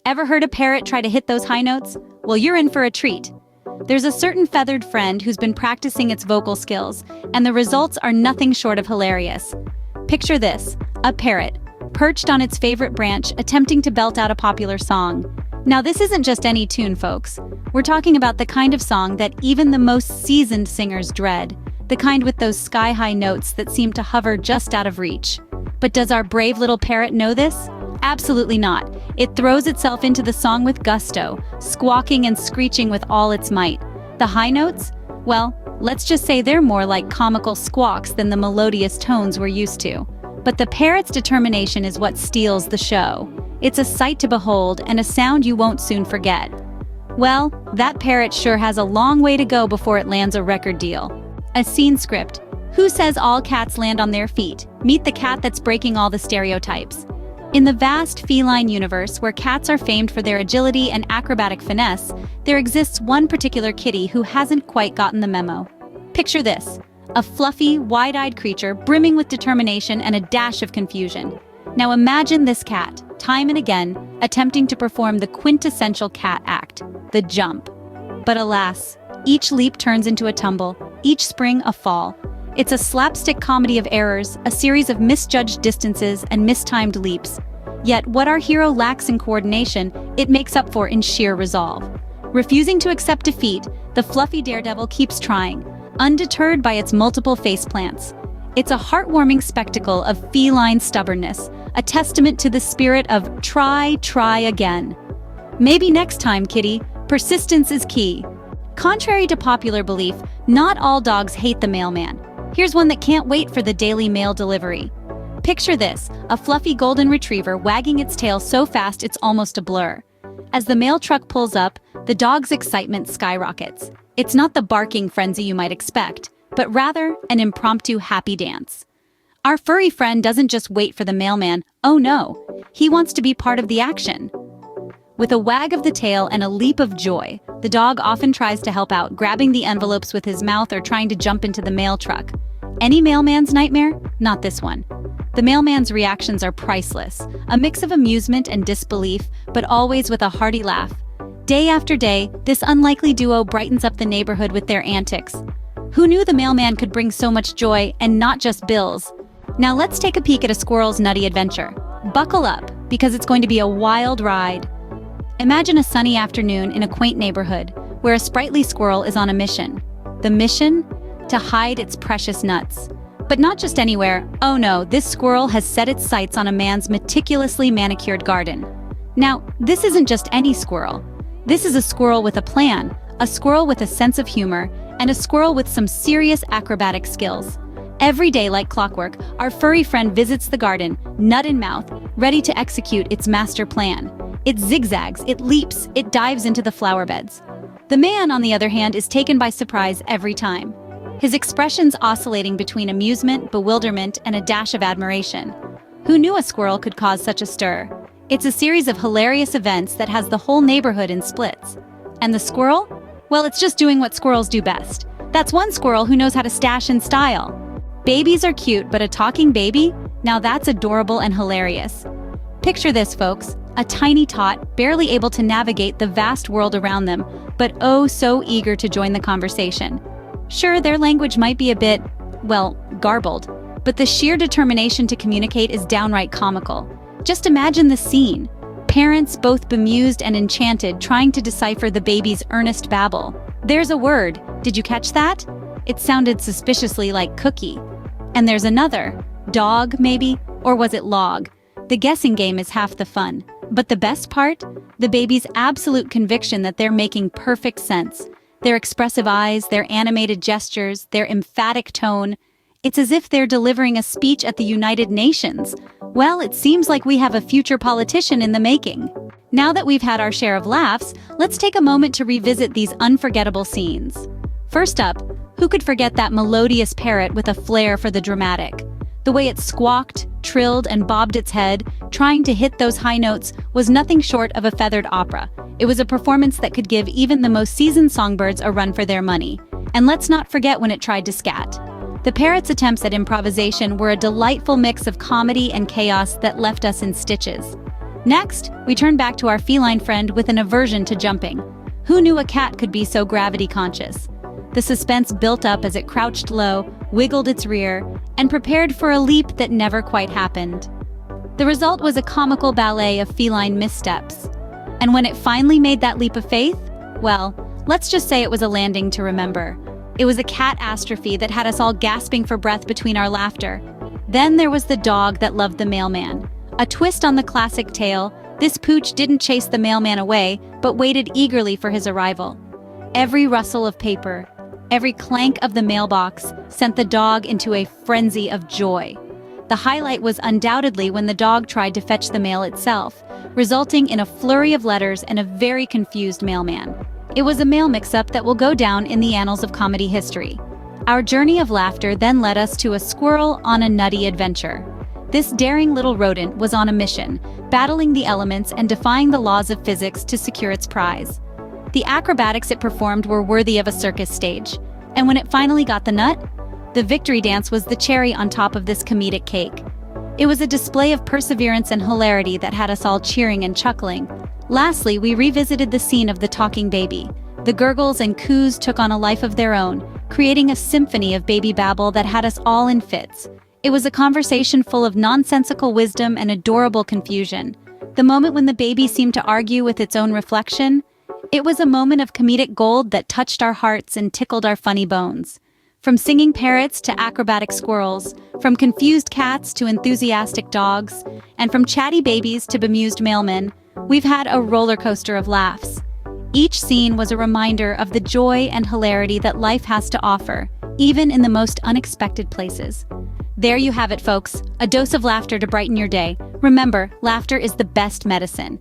Ever heard a parrot try to hit those high notes? Well, you're in for a treat. There's a certain feathered friend who's been practicing its vocal skills, and the results are nothing short of hilarious. Picture this, a parrot, perched on its favorite branch, attempting to belt out a popular song. Now, this isn't just any tune, folks. We're talking about the kind of song that even the most seasoned singers dread, the kind with those sky-high notes that seem to hover just out of reach. But does our brave little parrot know this? Absolutely not. It throws itself into the song with gusto, squawking and screeching with all its might. The high notes? Well, let's just say they're more like comical squawks than the melodious tones we're used to. But the parrot's determination is what steals the show. It's a sight to behold and a sound you won't soon forget. Well, that parrot sure has a long way to go before it lands a record deal. A scene script. Who says all cats land on their feet? Meet the cat that's breaking all the stereotypes. In the vast feline universe where cats are famed for their agility and acrobatic finesse, there exists one particular kitty who hasn't quite gotten the memo. Picture this, a fluffy, wide-eyed creature brimming with determination and a dash of confusion. Now imagine this cat, time and again, attempting to perform the quintessential cat act, the jump. But alas, each leap turns into a tumble, each spring a fall. It's a slapstick comedy of errors, a series of misjudged distances and mistimed leaps. Yet what our hero lacks in coordination, it makes up for in sheer resolve. Refusing to accept defeat, the fluffy daredevil keeps trying, undeterred by its multiple faceplants. It's a heartwarming spectacle of feline stubbornness, a testament to the spirit of try again. Maybe next time, kitty. Persistence is key. Contrary to popular belief, not all dogs hate the mailman. Here's one that can't wait for the daily mail delivery. Picture this, a fluffy golden retriever wagging its tail so fast it's almost a blur. As the mail truck pulls up, the dog's excitement skyrockets. It's not the barking frenzy you might expect, but rather an impromptu happy dance. Our furry friend doesn't just wait for the mailman, oh no, he wants to be part of the action. With a wag of the tail and a leap of joy, the dog often tries to help out, grabbing the envelopes with his mouth or trying to jump into the mail truck. Any mailman's nightmare? Not this one. The mailman's reactions are priceless, a mix of amusement and disbelief, but always with a hearty laugh. Day after day, this unlikely duo brightens up the neighborhood with their antics. Who knew the mailman could bring so much joy and not just bills? Now let's take a peek at a squirrel's nutty adventure. Buckle up, because it's going to be a wild ride. Imagine a sunny afternoon in a quaint neighborhood where a sprightly squirrel is on a mission. The mission? To hide its precious nuts. But not just anywhere. Oh no, this squirrel has set its sights on a man's meticulously manicured garden. Now, this isn't just any squirrel. This is a squirrel with a plan, a squirrel with a sense of humor, and a squirrel with some serious acrobatic skills. Every day, like clockwork, our furry friend visits the garden, nut in mouth, ready to execute its master plan. It zigzags, it leaps, it dives into the flower beds. The man, on the other hand, is taken by surprise every time. His expressions oscillating between amusement, bewilderment, and a dash of admiration. Who knew a squirrel could cause such a stir? It's a series of hilarious events that has the whole neighborhood in splits. And the squirrel? Well, it's just doing what squirrels do best. That's one squirrel who knows how to stash in style. Babies are cute, but a talking baby? Now that's adorable and hilarious. Picture this, folks. A tiny tot, barely able to navigate the vast world around them, but oh so eager to join the conversation. Sure, their language might be a bit, well, garbled, but the sheer determination to communicate is downright comical. Just imagine the scene. Parents, both bemused and enchanted, trying to decipher the baby's earnest babble. There's a word. Did you catch that? It sounded suspiciously like cookie. And there's another. Dog, maybe? Or was it log? The guessing game is half the fun. But the best part? The baby's absolute conviction that they're making perfect sense. Their expressive eyes, their animated gestures, their emphatic tone. It's as if they're delivering a speech at the United Nations. Well, it seems like we have a future politician in the making. Now that we've had our share of laughs, let's take a moment to revisit these unforgettable scenes. First up, who could forget that melodious parrot with a flair for the dramatic? The way it squawked, trilled, and bobbed its head, trying to hit those high notes, was nothing short of a feathered opera. It was a performance that could give even the most seasoned songbirds a run for their money. And let's not forget when it tried to scat. The parrot's attempts at improvisation were a delightful mix of comedy and chaos that left us in stitches. Next, we turn back to our feline friend with an aversion to jumping. Who knew a cat could be so gravity conscious? The suspense built up as it crouched low, wiggled its rear, and prepared for a leap that never quite happened. The result was a comical ballet of feline missteps. And when it finally made that leap of faith, well, let's just say it was a landing to remember. It was a catastrophe that had us all gasping for breath between our laughter. Then there was the dog that loved the mailman. A twist on the classic tale, this pooch didn't chase the mailman away, but waited eagerly for his arrival. Every rustle of paper, every clank of the mailbox sent the dog into a frenzy of joy. The highlight was undoubtedly when the dog tried to fetch the mail itself, resulting in a flurry of letters and a very confused mailman. It was a mail mix-up that will go down in the annals of comedy history. Our journey of laughter then led us to a squirrel on a nutty adventure. This daring little rodent was on a mission, battling the elements and defying the laws of physics to secure its prize. The acrobatics it performed were worthy of a circus stage, and when it finally got the nut, the victory dance was the cherry on top of this comedic cake. It was a display of perseverance and hilarity that had us all cheering and chuckling. Lastly, we revisited the scene of the talking baby. The gurgles and coos took on a life of their own, creating a symphony of baby babble that had us all in fits. It was a conversation full of nonsensical wisdom and adorable confusion. The moment when the baby seemed to argue with its own reflection, it was a moment of comedic gold that touched our hearts and tickled our funny bones. From singing parrots to acrobatic squirrels, from confused cats to enthusiastic dogs, and from chatty babies to bemused mailmen, we've had a roller coaster of laughs. Each scene was a reminder of the joy and hilarity that life has to offer, even in the most unexpected places. There you have it, folks, a dose of laughter to brighten your day. Remember, laughter is the best medicine.